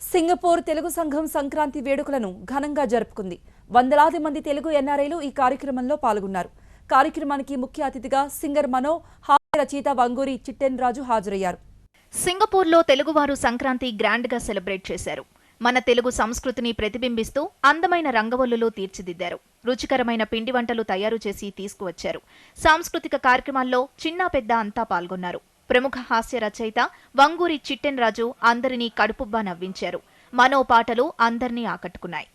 Singapore Telugu సంఘం సంక్రాంతి వేడుకలను ఘనంగా జరుపుకుంది. వందలాది మంది తెలుగు ఎన్ఆర్ఐలు ఈ కార్యక్రమంలో పాల్గొన్నారు. కార్యక్రమానికి ముఖ్య అతిథిగా సింగర్ మనో, హాస్య రచయిత వంగూరి చిట్టెన్ రాజు హాజరయ్యారు. సింగపూర్లో తెలుగువారు సంక్రాంతి గ్రాండ్గా సెలబ్రేట్ చేశారు. మన తెలుగు సంస్కృతిని ప్రతిబింబిస్తూ అందమైన రంగవల్లులో తీర్చిదిద్దారు. రుచికరమైన పిండి వంటలు తయారు చేసి తీసుకువచ్చారు. సాంస్కృతిక కార్యక్రమాల్లో చిన్నా పెద్ద అంతా పాల్గొన్నారు. ప్రముఖ హాస్య రచయిత వంగూరి చిట్టెన్ రాజు అందరినీ కడుపుబ్బా నవ్వించారు. మనో పాటలు అందర్నీ ఆకట్టుకున్నాయి.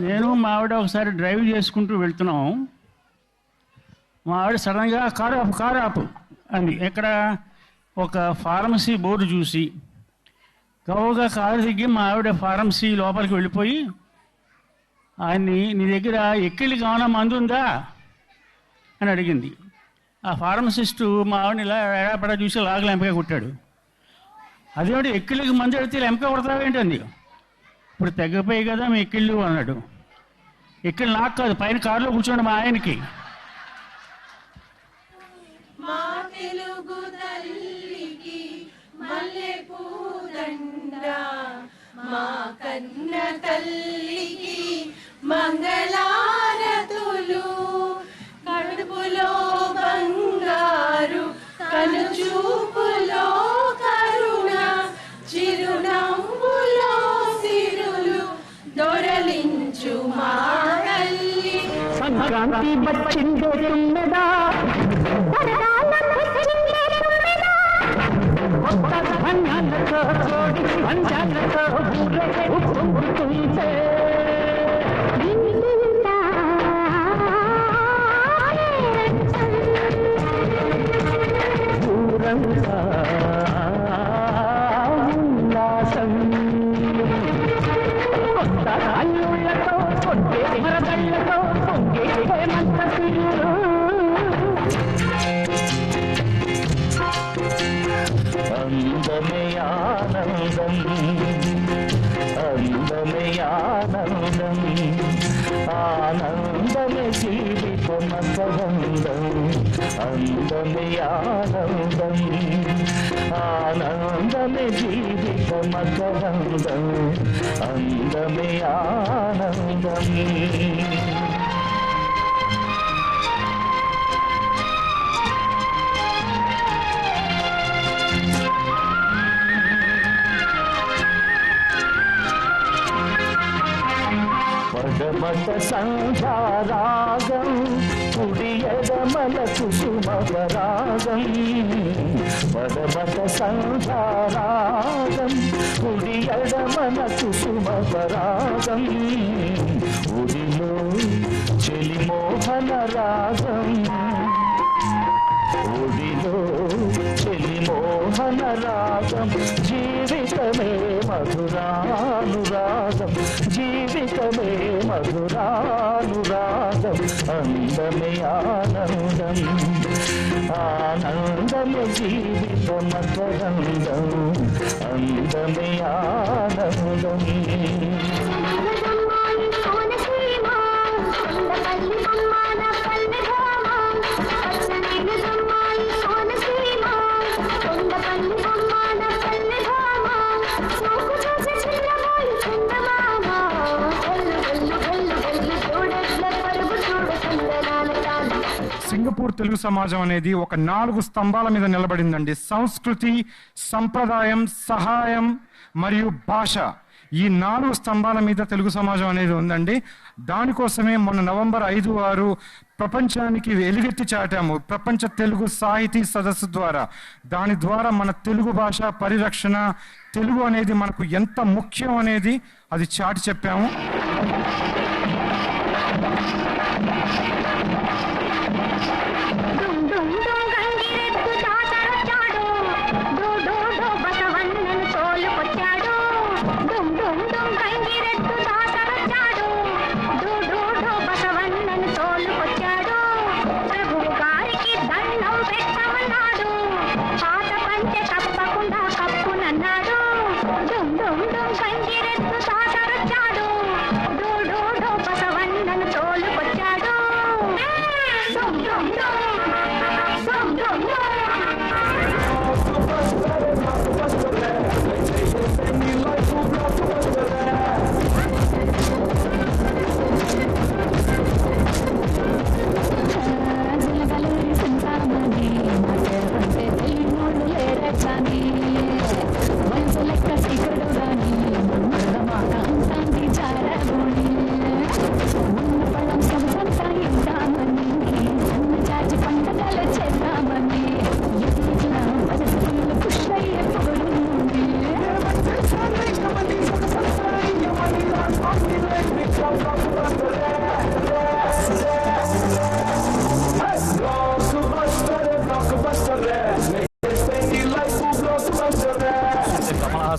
నేను మా ఆవిడ ఒకసారి డ్రైవ్ చేసుకుంటూ వెళ్తున్నాం. మా ఆవిడ సడన్గా కారు ఆపు అని ఎక్కడ ఒక ఫార్మసీ బోర్డు చూసి గౌగా కారు దిగి మా ఆవిడ ఫార్మసీ లోపలికి వెళ్ళిపోయి ఆయన్ని, నీ దగ్గర ఎక్కిళ్ళు కావాలా, మందు ఉందా అని అడిగింది. ఆ ఫార్మసిస్టు మా ఆవిడని ఇలా ఎడాపడా చూసి లాగలు ఎంపగా కొట్టాడు. అదేమిటి ఎక్కిళ్ళకి మందు అడిగితే ఇలా ఎంపక కొడతావేంటంది. ఇప్పుడు తెగపోయి కదా మీ ఎక్కిళ్ళు అన్నాడు. ఎక్కిళ్ళు నాకు కాదు, పైన కారులో కూర్చోండి మా ఆయనకి. మా తెలుగు తల్లికి మల్లెపూ దండ, మా కన్న తల్లికి మంగళారతులు, కడుపులో బంగారు కనుచూపులో కరుణ, చిరునవ్వులో సిరులు దొరలించు మా తల్లి. సంక్రాంతి వచ్చిందే తుమ్మెదా, ధాన్యాలతో కోడి పంచాలతో ఊరే ఉప్పొంగుతుంటే ఊరంతా ఉల్లాసం. కొత్త అల్లుళ్ళతో కొట్టే మరదళ్ళతో పొంగే హేమంత పిల్లు. అందమే ఆనందం, అందమే ఆనందం, ఆనందమే జీవితమకరందం. అందమే ఆనందం, ఆనందమే జీవితమకరందం. అందమే ఆనందం. పదమత సంధ్యారాగం కుడియదమల కుసుమపరాగం. పదమత సంధ్యారాగం కుడియదమల కుసుమపరాగం. ఉడిలో చెలిమోహన రాగం, ఉడిలో చెలిమోహన రాగం. జీవితమే మధురానురాగం, జీవితమే మధురానురాగం. అందమే ఆనందం, ఆనందమే జీవితమకరందం. అందమే ఆనందం. సింగపూర్ తెలుగు సమాజం అనేది ఒక 4 స్తంభాల మీద నిలబడిందండి. సంస్కృతి, సంప్రదాయం, సహాయం మరియు భాష. ఈ 4 స్తంభాల మీద తెలుగు సమాజం అనేది ఉందండి. దానికోసమే మొన్న నవంబర్ 5 ప్రపంచానికి ఎలుగెత్తి చాటాము ప్రపంచ తెలుగు సాహితీ సదస్సు ద్వారా. దాని ద్వారా మన తెలుగు భాష పరిరక్షణ, తెలుగు అనేది మనకు ఎంత ముఖ్యం అనేది అది చాటి చెప్పాము. బసవన్నను తోలుకొచ్చాడు.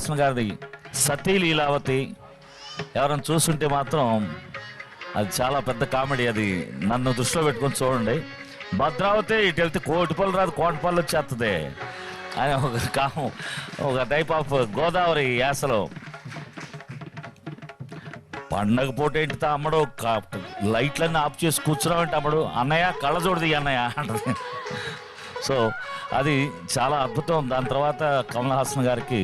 హాసన్ గారిది సతీ లీలావతి ఎవరైనా చూస్తుంటే మాత్రం అది చాలా పెద్ద కామెడీ. అది నన్ను దృష్టిలో పెట్టుకొని చూడండి. భద్రావతి ఇటు వెళ్తే కోటిపల్లి రాదు, కోటిపల్లి వచ్చేస్తుంది అని ఒక టైప్ ఆఫ్ గోదావరి యాసలో. పండగ పూట ఏంటి అమ్మడు లైట్లన్నీ ఆఫ్ చేసి కూర్చున్నామంటే అమ్మడు అన్నయ్య కళ్ళజోడిది అన్నయ్య అంటది. సో అది చాలా అద్భుతం. దాని తర్వాత కమల్ హాసన్ గారికి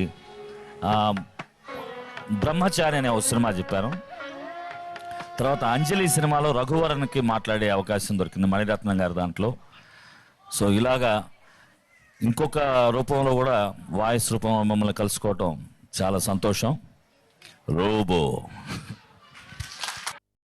బ్రహ్మచారి అనే ఒక సినిమా చెప్పాను. తర్వాత అంజలి సినిమాలో రఘువరన్కి మాట్లాడే అవకాశం దొరికింది మణిరత్నం గారి దాంట్లో. సో ఇలాగా ఇంకొక రూపంలో కూడా వాయిస్ రూపంలో మమ్మల్ని కలుసుకోవటం చాలా సంతోషం. రోబో